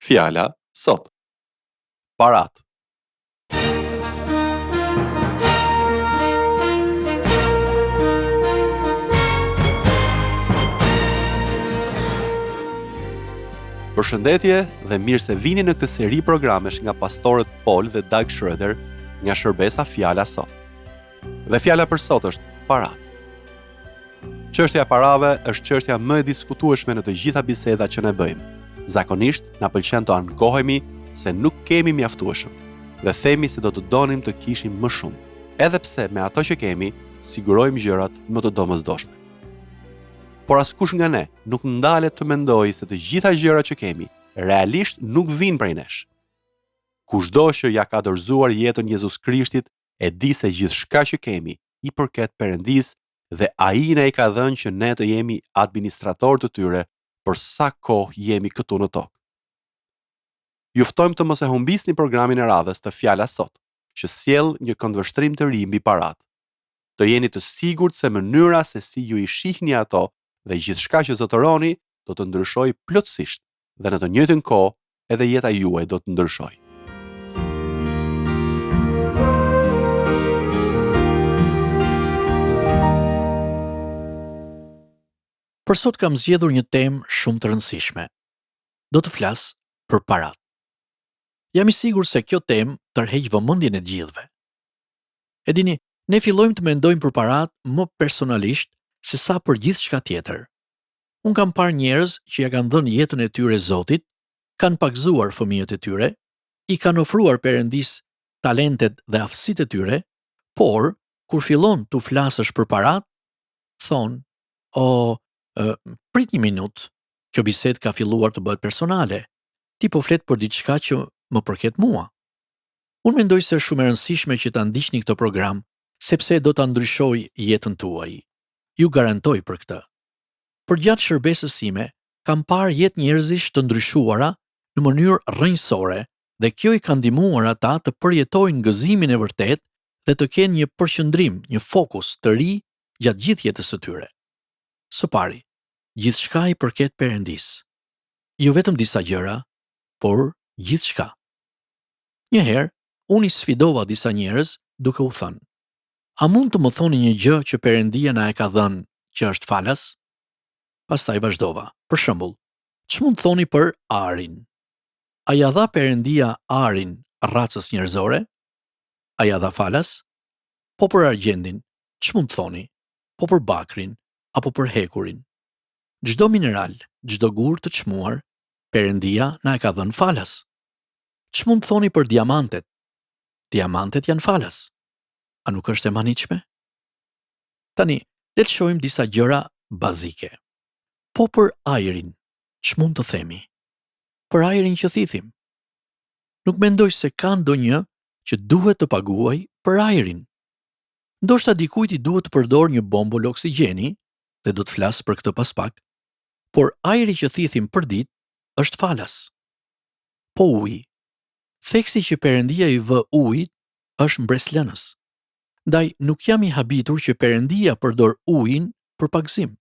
Fjala sot. Parat. Përshëndetje dhe mirë se vini në këtë seri programesh nga pastorët Paul dhe Doug Schroeder nga shërbesa Fjala sot. Dhe fjala për sot është parat. Çështja e parave është çështja më e diskutueshme në të gjitha bisedat që ne bëjmë. Zakonisht na pëlqen të ankohemi se nuk kemi mjaftueshëm dhe themi se do të donim të kishim më shumë, edhe pse me ato që kemi sigurojmë gjërat më të domosdoshme. Por askush nga ne nuk ndalet të mendojë se të gjitha gjërat që kemi realisht nuk vijnë prej nesh. Kushdo që ja ka dorëzuar jetën Jezus Krishtit e di se gjithçka që kemi i përket Perëndisë dhe ai na i ka dhënë që ne të jemi administrator të tyre për sa kohë jemi këtu në tokë. Ju ftojmë të mos e humbisni programin e radhës të Fjala sot, që sjell një këndvështrim të ri mbi parat. Të jeni të sigurt se mënyra se si ju i shihni ato dhe gjithçka që zotëroni do të ndryshojë plotësisht dhe në të njëjtën kohë edhe jeta juaj do të ndryshojë. Për sot kam zgjedhur një temë shumë të rëndësishme. Do të flas për parat. Jam i sigurt se kjo temë tërheq vëmendjen e të gjithëve. E dini, ne fillojmë të mendojmë për parat më personalisht se sa për gjithçka tjetër. Unë kam parë njerëz që ja kanë dhënë jetën e tyre Zotit, kanë pagzuar fëmijët e tyre, i kanë ofruar Perëndis talentet dhe aftësitë e tyre, por kur fillon të flasësh për parat, thonë, prit një minutë, kjo bisedë ka filluar të bëhet personale. Ti po flet për diçka që më përket mua. Unë mendoj se është shumë e rëndësishme që ta ndiqni këtë program, sepse do ta ndryshojë jetën tuaj. Ju garantoj për këtë. Për gjatë shërbesës sime, kam parë jetë njerëzish të ndryshuara në mënyrë rrënjësore dhe kjo i ka ndihmuar ata të përjetojnë gëzimin e vërtet dhe të kenë një përqendrim, një fokus të ri gjatë gjithë jetës së tyre. Së pari, gjithçka i përket Perëndisë. Jo vetëm disa gjëra, por gjithçka. Një herë, unë i sfidova disa njerëz duke u thënë: "A mund të më thoni një gjë që Perëndia na e ka dhënë që është falas?" Pastaj vazhdova. Për shembull, ç'mund të thoni për arin? A ja dha Perëndia arin racës njerëzore? A ja dha falas? Po për argjendin, ç'mund të thoni? Po për bakrin apo për hekurin? Çdo mineral, çdo gur të çmuar, Perëndia na e ka dhënë falas. Ç'mund të thoni për diamantet? Diamantet janë falas. A nuk është e maniqme? Tani, le të shohim disa gjëra bazike. Po për ajrin, ç'mund të themi? Për ajrin që thithim. Nuk mendoj se ka ndonjë që duhet të paguaj për ajrin. Ndoshta dikujt i duhet të përdor një bombul oksigjeni, dhe do të flas për këtë pas pak, por ajri që thithim për ditë është falas. Po uji. Theksi që Perëndia i vë ujit është mbreslënës. Ndaj nuk jam i habitur që Perëndia përdor ujin për pagëzim.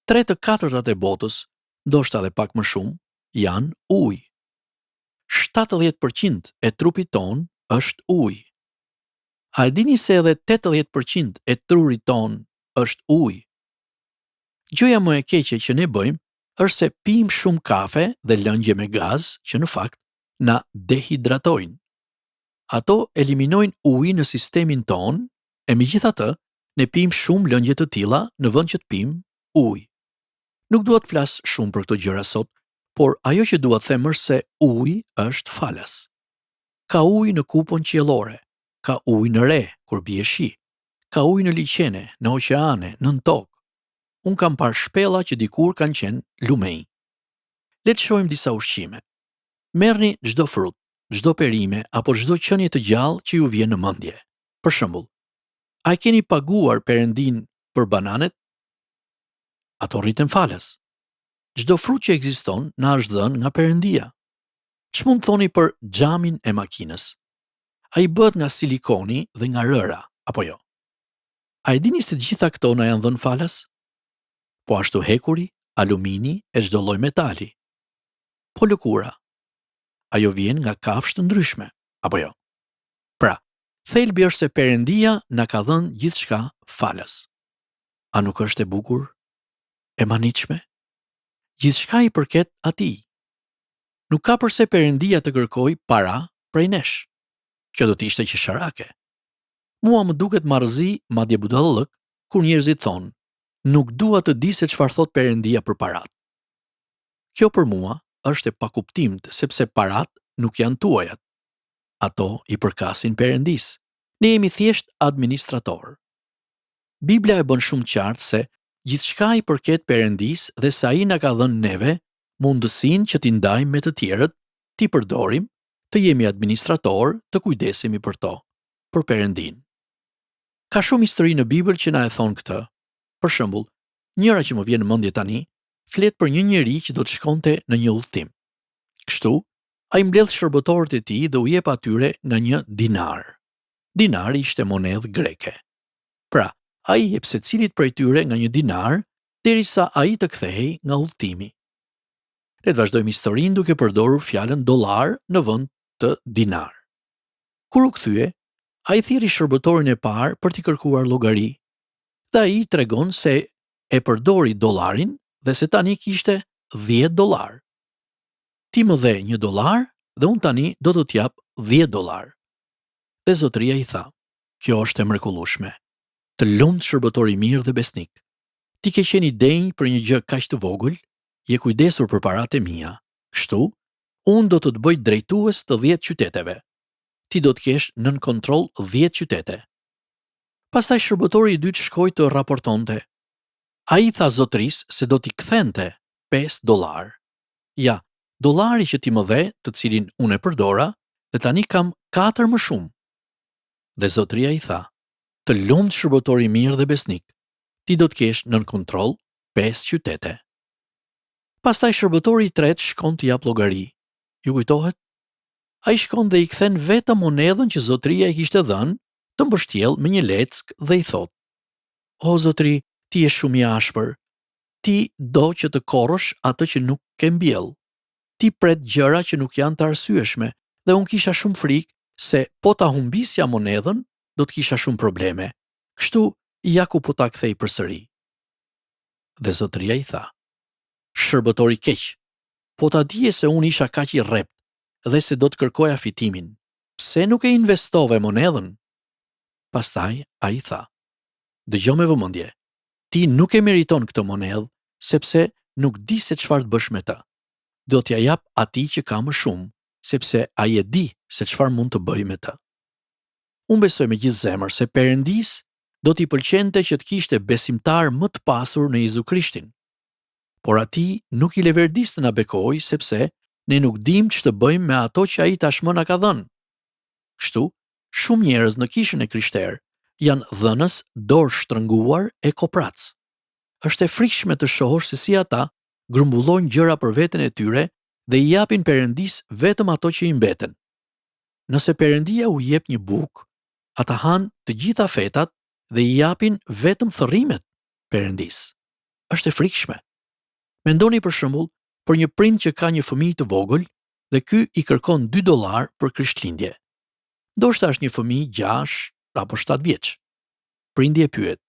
3/4 e botës, ndoshta edhe pak më shumë, janë ujë. 70% e trupit ton është ujë. A e dini se edhe 80% e trurit ton është ujë? Gjëja më e keqe që ne bëjmë është se pijmë shumë kafe dhe lëngje me gaz që në fakt na dehidratojnë. Ato eliminojnë ujin në sistemin ton e megjithatë ne pijmë shumë lëngje të tilla në vend që të pijmë ujë. Nuk dua të flas shumë për këto gjëra sot, por ajo që dua të them është se uji është falas. Ka ujë në kupën qiellore, ka ujë në re kur bie shi, ka ujë në liqene, në oqeane, në tokë. Unë kam parë shpella që dikur kanë qenë lumej. Le të shohim disa ushqime. Merrni çdo frut, çdo perime apo çdo qenie të gjallë që ju vjen në mendje. Për shembull, a e keni paguar Perëndin për bananet? Ato rriten falas. Çdo frut që ekziston na është dhënë nga Perëndia. Ç'mund të thoni për xhamin e makinës? Ai bëhet nga silikoni dhe nga rëra, apo jo? A e dini se gjitha këto na janë dhënë falas? Po ashtu hekuri, alumini e çdo lloj metali. Po lëkura. ajo vjen nga kafshë të ndryshme, apo jo? Pra, thelbi është se Perëndia na ka dhënë gjithçka falas. A nuk është e bukur? E manitshme? Gjithçka i përket atij. Nuk ka përse Perëndia të kërkoj para prej nesh. Kjo do të ishte qesharake. Mua më duket marrëzi, madje budallëk, kur njerëzit thonë, nuk dua të di se çfarë thot Perëndia për parat. Kjo për mua është e pakuptimt, sepse parat nuk janë tuajat. Ato i përkasin Perëndisë. Ne jemi thjesht administrator. Bibla e bën shumë qartë se gjithçka i përket Perëndisë dhe se ai na ka dhënë neve mundësinë që t'i ndajmë me të tjerët, t'i përdorim, të jemi administrator, të kujdesemi për to, për Perëndin. Ka shumë histori në Bibël që na e thon këtë. Për shembull, njëra që më vjen në mendje tani, flet për një njeri që do të shkonte në një udhtim. Kështu, ai mbledh shërbëtorët e tij dhe u jep atyre nga një dinar. Dinari ishte monedhë greke. Pra, ai jep secilit prej tyre nga një dinar, derisa ai të kthehej nga udhtimi. Le të vazhdojmë historinë duke përdorur fjalën dollar në vend të dinar. Kur u kthye, ai thirri shërbëtorin e parë për t'i kërkuar llogari. Dhe ai tregon se e përdori dollarin dhe se tani kishte $10. Ti më dhe $1 dhe unë tani do të t'jap $10. Dhe zotëria i tha, kjo është e mrekullueshme. Të lumt shërbëtori mirë dhe besnik. Ti ke qenë i denj për një gjë kaq të vogël, je kujdesur për paratë e mia. Kështu, unë do të të bëj drejtues të 10 qyteteve. Ti do të kesh nën kontroll 10 qytete. Pastaj shërbëtori i dytë shkoi të raportonte. Ai tha zotërisë se do t'i kthente $5. Ja, dollari që ti më dhe, të cilin unë e përdora, dhe tani kam 4 më shumë. Dhe zotëria i tha, të lumt shërbëtori mirë dhe besnik, ti do të kesh nën kontroll 5 qytete. Pastaj shërbëtori i tretë shkon të jap llogari. Ju kujtohet? Ai shkon dhe i kthen vetëm monedhën që zotëria i kishte dhënë, të mbështjell me një leck dhe i thot: "O zotëri, ti je shumë i ashpër. Ti do që të korrosh atë që nuk ke mbjell. Ti pret gjëra që nuk janë të arsyeshme dhe unë kisha shumë frikë se po ta humbisja monedhën, do të kisha shumë probleme. Kështu ja ku po ta kthej përsëri." Dhe zotëria i tha: "Shërbëtori keq, po ta dije se unë isha kaq i rrept dhe se do të kërkoja fitimin. Pse nuk e investove monedhën?" Pastaj ai tha: "Dëgjoj me vëmendje. Ti nuk e meriton këtë monedhë sepse nuk di se çfarë të bësh me të. Do t'ja jap atij që ka më shumë, sepse ai e di se çfarë mund të bëj me të." Unë besoj me gjithë zemër se Perëndis do t'i pëlqente që të kishte besimtar më të pasur në Jezu Krishtin. Por atij nuk i leverdis të na bekojë sepse ne nuk dim ç'të bëjmë me ato që ai tashmë na ka dhënë. Kështu, shumë njerëz në kishën e krishterë janë dhënës dorë shtrënguar e koprac. Është e frikshme të shohësh se si ata grumbullojnë gjëra për veten e tyre dhe i japin Perëndis vetëm ato që i mbeten. Nëse Perëndia u jep një bukë, ata han të gjitha fetat dhe i japin vetëm thërrimet Perëndis. Është e frikshme. Mendoni për shembull për një prind që ka një fëmijë të vogël dhe ky i kërkon $2 për Krishtlindje. Ndoshta është një fëmijë 6 apo 7 vjeç. Prindi e pyet: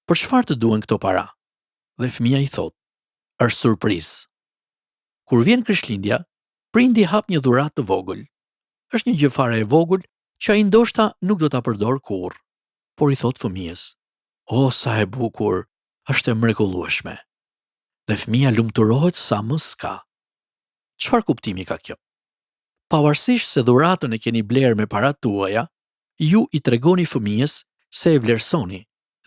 "Për çfarë të duhen këto para?" Dhe fëmia i thot: "Është surprizë." Kur vjen Krishtlindja, prindi hap një dhuratë të vogël. Është një gjë fare e vogël që ai ndoshta nuk do ta përdor kurrë, por i thot fëmijës: "O sa e bukur, është e mrekullueshme." Dhe fëmia lumturohet sa më s'ka. Çfarë kuptimi ka kjo? Pavarësisht se dhuratën e keni bler me paratë tuaja, ju i tregoni fëmijës se e vlerësoni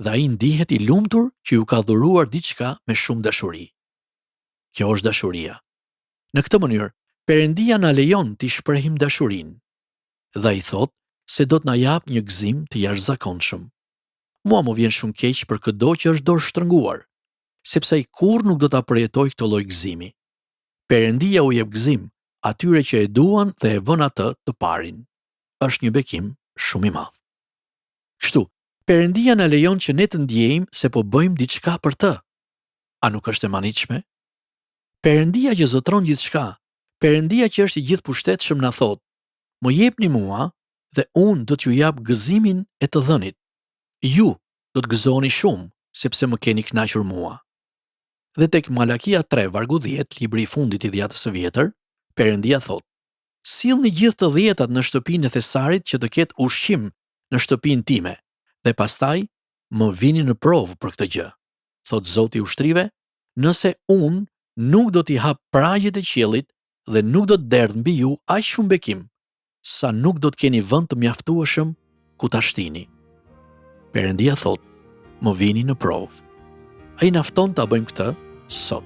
dhe ai ndihet i lumtur që ju ka dhuruar diçka me shumë dashuri. Kjo është dashuria. Në këtë mënyrë, Perëndia na lejon t'i shprehim dashurinë. Dhe ai thot se do të na jap një gëzim të jashtëzakonshëm. Mua më vjen shumë keq për çdo që është dorë shtrënguar, sepse ai kurrë nuk do ta përjetoj këtë lloj gëzimi. Perëndia u jep gëzim atyre që e duan dhe e vën atë të parin. Është një bekim shumë i madh. Kështu, Perëndia na lejon që ne të ndjejmë se po bëjmë diçka për të. A nuk është e manitshme? Perëndia që zotron gjithçka, Perëndia që është i gjithë pushtetshëm na thot: "Më jepni mua dhe unë do t'ju jap gëzimin e të dhënit. Ju do të gëzoni shumë, sepse më keni kënaqur mua." Dhe tek Malakia 3 vargu 10, libri i fundit i dhjetës së vjetër, Perëndia thot: "Sillni gjithë të dhjetat në shtëpinë e thesarit që të ketë ushqim në shtëpinë time, dhe pastaj më vini në provë për këtë gjë. Thot Zoti i ushtrive, nëse unë nuk do t'i hap pragjet e qiellit dhe nuk do të derdh mbi ju aq shumë bekim, sa nuk do të keni vend të mjaftueshëm ku ta shtini." Perëndia thot: "Më vini në provë." Ai na fton ta bëjmë këtë sot.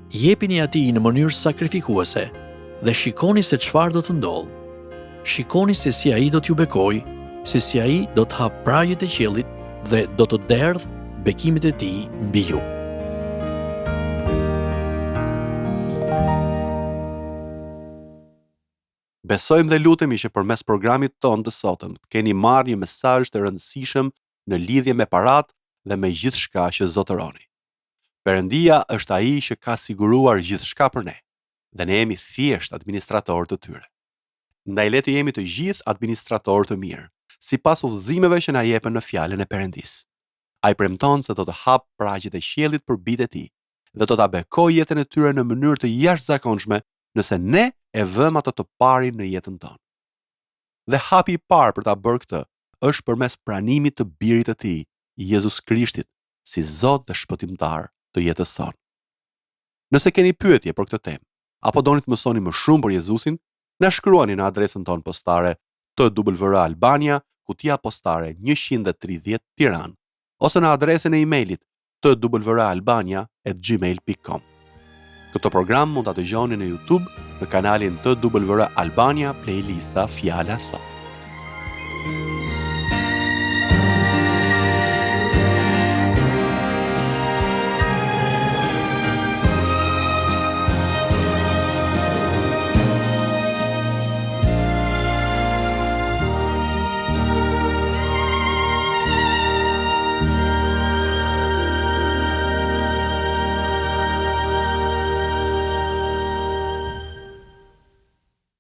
Jepini atij në mënyrë sakrifikuese dhe shikoni se çfarë do të ndodhë. Shikoni se si ai do t'ju bekojë, se si ai do të hap pragjet e qiellit dhe do të derdh bekimet e tij mbi ju. Besojmë dhe lutemi që përmes programit tonë të sotëm të keni marrë një mesazh të rëndësishëm në lidhje me paratë dhe me gjithçka që zotëroni. Perëndia është ai që ka siguruar gjithçka për ne, dhe ne jemi thjesht administratorë të tyre. Ndaj le të jemi të gjithë administratorë të mirë, sipas udhëzimeve që na jepen në fjalën e Perëndisë. Ai premton se do të hap pragjet e qiellit për bijtë e tij dhe do ta bekojë jetën e tyre në mënyrë të jashtëzakonshme nëse ne e vëmë ato të parin në jetën tonë. Dhe hapi i parë për ta bërë këtë është përmes pranimit të birit të tij, Jezus Krishtit, si Zot dhe Shpëtimtar të jetës sonë. Nëse keni pyetje për këtë temë, apo doni të mësoni më shumë për Jezusin, na shkruani në adresën tonë postare TWR Albania, kutia postare 130 Tiranë, ose në adresën e emailit twralbania@gmail.com. Këtë program mund ta dëgjoni në YouTube në kanalin TWR Albania Playlista Fjala Sot.